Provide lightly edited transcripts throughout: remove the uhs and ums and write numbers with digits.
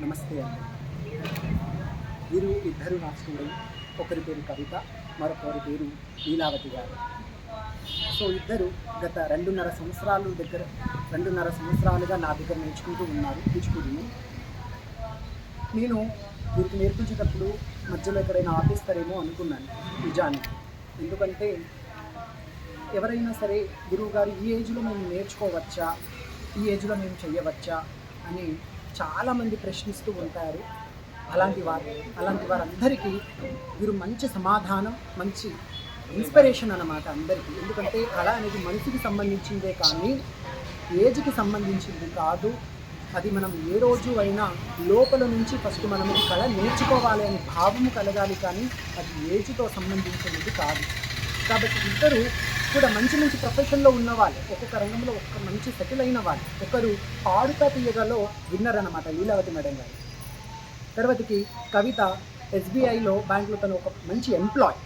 నమస్తే అండి. వీరు ఇద్దరు నా స్టూడెంట్. ఒకరి పేరు కవిత, మరొకరి పేరు లీలావతి గారు. సో ఇద్దరు గత 2.5 సంవత్సరాలుగా నా దగ్గర నేర్చుకుంటూ ఉన్నారు కూచిపూడిని. నేను వీరికి నేర్పించేటప్పుడు మధ్యలో ఎక్కడైనా ఆపేస్తారేమో అనుకున్నాను నిజానికి. ఎందుకంటే ఎవరైనా సరే గురువుగారు ఈ ఏజ్లో మేము నేర్చుకోవచ్చా, ఈ ఏజ్లో మేము చేయవచ్చా అని చాలామంది ప్రశ్నిస్తూ ఉంటారు. అలాంటి వారందరికీ వీరు మంచి సమాధానం, మంచి ఇన్స్పిరేషన్ అన్నమాట అందరికీ. ఎందుకంటే కళ అనేది మనసుకి సంబంధించిందే కానీ ఏజ్కి సంబంధించింది కాదు. అది మనం ఏ రోజు అయినా లోపల నుంచి ఫస్ట్ మనం ఈ కళ నేర్చుకోవాలి అనే భావము కలగాలి, కానీ అది ఏజ్తో సంబంధించినది కాదు. కాబట్టి ఇద్దరు కూడా మంచి ప్రొఫెషన్లో ఉన్నవాళ్ళు, ఒక్కొక్క రంగంలో ఒక్క మంచి సెటిల్ అయిన వాళ్ళు. ఒకరు పాడుతా తీయగలో విన్నర్ అన్నమాట, లీలావతి మేడం గారు. తర్వాతకి కవిత SBIలో బ్యాంకులో తను ఒక మంచి ఎంప్లాయ్.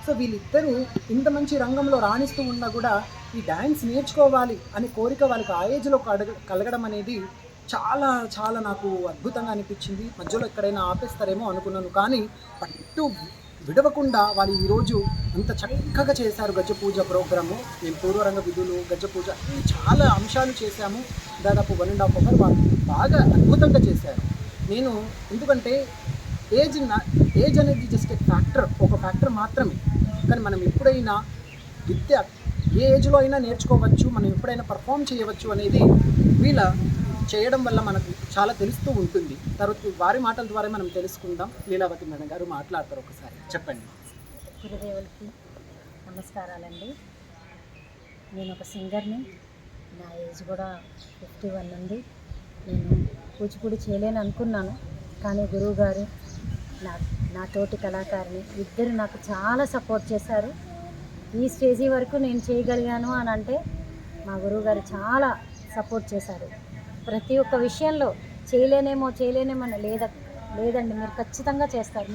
సో వీళ్ళిద్దరూ ఇంత మంచి రంగంలో రాణిస్తూ ఉన్నా కూడా ఈ డ్యాన్స్ నేర్చుకోవాలి అనే కోరిక వాళ్ళకి ఆ ఏజ్లో కలగడం అనేది చాలా చాలా నాకు అద్భుతంగా అనిపించింది. మధ్యలో ఎక్కడైనా ఆపేస్తారేమో అనుకున్నాను, కానీ పట్టు విడవకుండా వాళ్ళు ఈరోజు అంత చక్కగా చేశారు. గజపూజ ప్రోగ్రాము, మేము పూర్వరంగ విధులు, గజపూజ చాలా అంశాలు చేశాము. దాదాపు 1.5 అవర్ వాళ్ళు బాగా అద్భుతంగా చేశారు. నేను ఎందుకంటే ఏజ్ అనేది జస్ట్ ఒక ఫ్యాక్టర్ మాత్రమే. కానీ మనం ఎప్పుడైనా విద్య ఏ ఏజ్లో అయినా నేర్చుకోవచ్చు, మనం ఎప్పుడైనా పర్ఫామ్ చేయవచ్చు అనేది వీళ్ళ చేయడం వల్ల మనకు చాలా తెలుస్తూ ఉంటుంది. తర్వాత వారి మాటల ద్వారా మనం తెలుసుకుందాం. లీలావతి మేడం గారు మాట్లాడతారు, ఒకసారి చెప్పండి. గురుదేవులకి నమస్కారాలండి. నేను ఒక సింగర్ని. నా ఏజ్ కూడా 51 ఉంది. నేను కూచిపూడి చేయలేని అనుకున్నాను, కానీ గురువుగారు నా తోటి కళాకారిని ఇద్దరు నాకు చాలా సపోర్ట్ చేశారు. ఈ స్టేజీ వరకు నేను చేయగలిగాను అని అంటే మా గురువుగారు చాలా సపోర్ట్ చేశారు. ప్రతి ఒక్క విషయంలో చేయలేనేమో లేదండి, మీరు ఖచ్చితంగా చేస్తారు,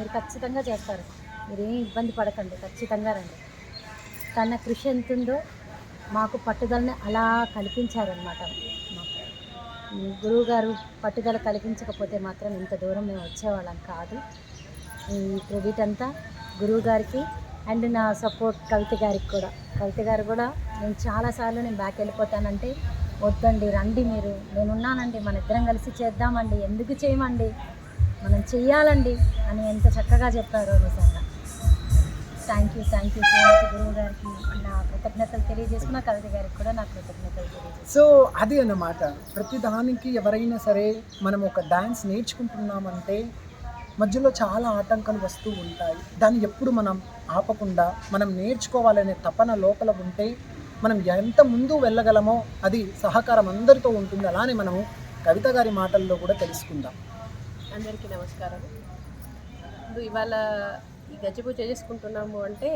మీరేం ఇబ్బంది పడకండి, ఖచ్చితంగా రండి. తన కృషి ఎంత ఉందో మాకు పట్టుదలని అలా కల్పించారనమాట. గురువుగారు పట్టుదల కల్పించకపోతే మాత్రం ఇంత దూరం మేము వచ్చేవాళ్ళం కాదు. ఈ క్రెడిట్ అంతా గురువుగారికి అండ్ నా సపోర్ట్ కవిత గారు కూడా నేను చాలాసార్లు నేను బ్యాక్ వెళ్ళిపోతానంటే, వద్దండి రండి, నేనున్నానండి, మన ఇద్దరం కలిసి చేద్దామండి, ఎందుకు చేయమండి, మనం చెయ్యాలండి అని ఎంత చక్కగా చెప్పారో. నిజంగా థ్యాంక్ యూ సో మచ్ గురువు గారికి నా కృతజ్ఞతలు తెలియజేసుకున్న, కవిత గారికి కూడా నా కృతజ్ఞతలు తెలియజేసుకున్నాను. సో అది అన్నమాట. ప్రతిదానికి ఎవరైనా సరే మనం ఒక డ్యాన్స్ నేర్చుకుంటున్నామంటే మధ్యలో చాలా ఆటంకాలు వస్తూ ఉంటాయి. దాన్ని ఎప్పుడు మనం ఆపకుండా మనం నేర్చుకోవాలనే తపన లోపల ఉంటే మనం ఎంత ముందు వెళ్ళగలమో అది సహకారం అందరితో ఉంటుంది. అలానే మనము కవిత గారి మాటల్లో కూడా తెలుసుకుందాం. అందరికీ నమస్కారం. ఇవాళ ఈ గజపూజ చేసుకుంటున్నాము అంటే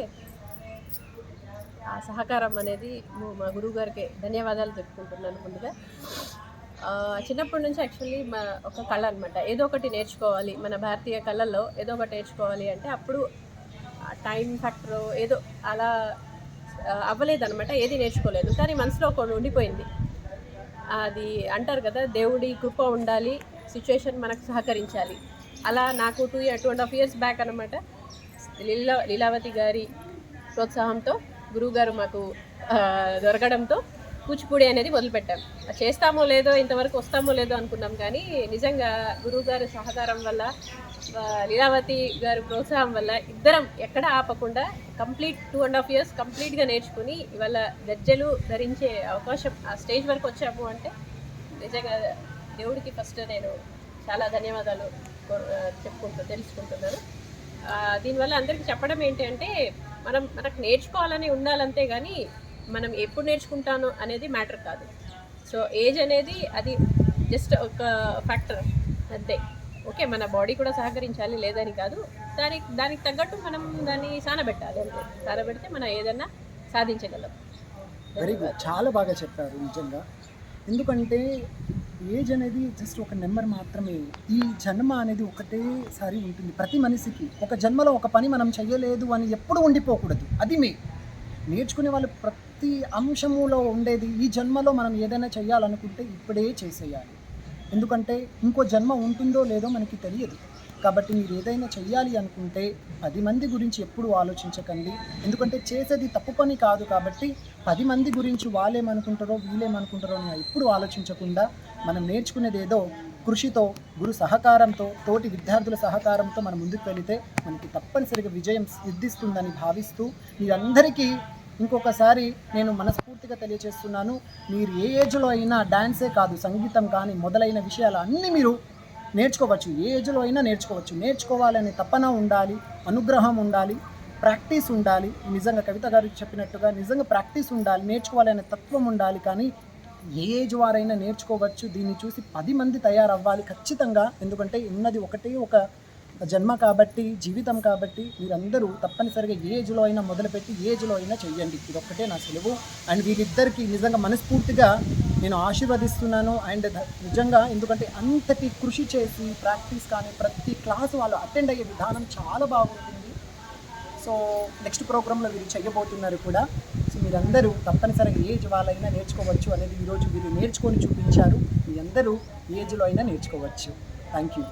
ఆ సహకారం అనేది మా గురువు గారికి ధన్యవాదాలు చెప్పుకుంటున్నాను ముందుగా. చిన్నప్పటి నుంచి యాక్చువల్లీ ఒక కళ అనమాట, ఏదో ఒకటి నేర్చుకోవాలి, మన భారతీయ కళల్లో ఏదో ఒకటి నేర్చుకోవాలి అంటే అప్పుడు టైం ఫ్యాక్టర్ ఏదో అలా అవ్వలేదన్నమాట, ఏది నేర్చుకోలేదు. కానీ మనసులో ఒకటి ఉండిపోయింది. అది అంటారు కదా, దేవుడి కృప ఉండాలి, సిచ్యువేషన్ మనకు సహకరించాలి. అలా నాకు 2.5 years బ్యాక్ అనమాట లీలావతి గారి ప్రోత్సాహంతో గురువుగారు మాకు దొరకడంతో కూచిపూడి అనేది మొదలుపెట్టాం. చేస్తామో లేదో, ఇంతవరకు వస్తామో లేదో అనుకున్నాం, కానీ నిజంగా గురువుగారి సహకారం వల్ల, లీలావతి గారి ప్రోత్సాహం వల్ల ఇద్దరం ఎక్కడ ఆపకుండా కంప్లీట్ 2.5 years కంప్లీట్గా నేర్చుకుని ఇవాళ గజ్జెలు ధరించే అవకాశం ఆ స్టేజ్ వరకు వచ్చాము అంటే నిజంగా దేవుడికి ఫస్ట్ నేను చాలా ధన్యవాదాలు తెలుసుకుంటున్నాను. దీనివల్ల అందరికీ చెప్పడం ఏంటి అంటే మనకు నేర్చుకోవాలని ఉండాలంతే, కానీ మనం ఎప్పుడు నేర్చుకుంటాను అనేది మ్యాటర్ కాదు. సో ఏజ్ అనేది అది జస్ట్ ఒక ఫ్యాక్టర్ అంతే. ఓకే, మన బాడీ కూడా సహకరించాలి లేదని కాదు, దానికి తగ్గట్టు మనం దాన్ని సానబెట్టాలి అంతే. సానబెడితే మనం ఏదన్నా సాధించగలం. వెరీ గుడ్, చాలా బాగా చెప్పారు నిజంగా. ఎందుకంటే ఏజ్ అనేది జస్ట్ ఒక నెంబర్ మాత్రమే. ఈ జన్మ అనేది ఒకటేసారి ఉంటుంది ప్రతి మనిషికి. ఒక జన్మలో ఒక పని మనం చేయలేదు అని ఎప్పుడు ఉండిపోకూడదు. అది నేర్చుకునే వాళ్ళు ప్రతి అంశములో ఉండేది ఈ జన్మలో మనం ఏదైనా చేయాలనుకుంటే ఇప్పుడే చేసేయాలి. ఎందుకంటే ఇంకో జన్మ ఉంటుందో లేదో మనకి తెలియదు. కాబట్టి మీరు ఏదైనా చెయ్యాలి అనుకుంటే 10 మంది గురించి ఎప్పుడు ఆలోచించకండి. ఎందుకంటే చేసేది తప్పు పని కాదు కాబట్టి 10 మంది గురించి వాళ్ళేమనుకుంటారో వీళ్ళేమనుకుంటారో అని ఎప్పుడు ఆలోచించకుండా మనం నేర్చుకునేది ఏదో కృషితో, గురు సహకారంతో, తోటి విద్యార్థుల సహకారంతో మనం ముందుకు వెళితే మనకి తప్పనిసరిగా విజయం సిద్ధిస్తుందని భావిస్తూ మీరందరికీ ఇంకొకసారి నేను మనస్ఫూర్తిగా తెలియజేస్తున్నాను. మీరు ఏ ఏజ్లో అయినా డ్యాన్సే కాదు, సంగీతం కానీ మొదలైన విషయాలు అన్నీ మీరు నేర్చుకోవచ్చు. ఏ ఏజ్లో అయినా నేర్చుకోవచ్చు. నేర్చుకోవాలనే తపన ఉండాలి, అనుగ్రహం ఉండాలి, ప్రాక్టీస్ ఉండాలి. నిజంగా కవిత గారు చెప్పినట్టుగా నిజంగా ప్రాక్టీస్ ఉండాలి, నేర్చుకోవాలనే తత్వం ఉండాలి. కానీ ఏ ఏజ్ వారైనా నేర్చుకోవచ్చు. దీన్ని చూసి 10 మంది తయారవ్వాలి ఖచ్చితంగా. ఎందుకంటే ఉన్నది ఒకటే ఒక జన్మ కాబట్టి, జీవితం కాబట్టి మీరందరూ తప్పనిసరిగా ఏ ఏజ్లో అయినా మొదలుపెట్టి ఏ ఏజ్లో అయినా చెయ్యండి. ఇదొక్కటే నా సెలవు. అండ్ వీళ్ళిద్దరికీ నిజంగా మనస్ఫూర్తిగా నేను ఆశీర్వదిస్తున్నాను. అండ్ నిజంగా ఎందుకంటే అంతటి కృషి చేసి ప్రాక్టీస్ కానీ ప్రతి క్లాసు వాళ్ళు అటెండ్ అయ్యే విధానం చాలా బాగుంటుంది. సో నెక్స్ట్ ప్రోగ్రాంలో వీరు చేయబోతున్నారు కూడా. సో మీరందరూ తప్పనిసరిగా ఏజ్ వాళ్ళైనా నేర్చుకోవచ్చు అనేది ఈరోజు వీరు నేర్చుకొని చూపించారు. మీ అందరూ ఏజ్లో అయినా నేర్చుకోవచ్చు. Thank you.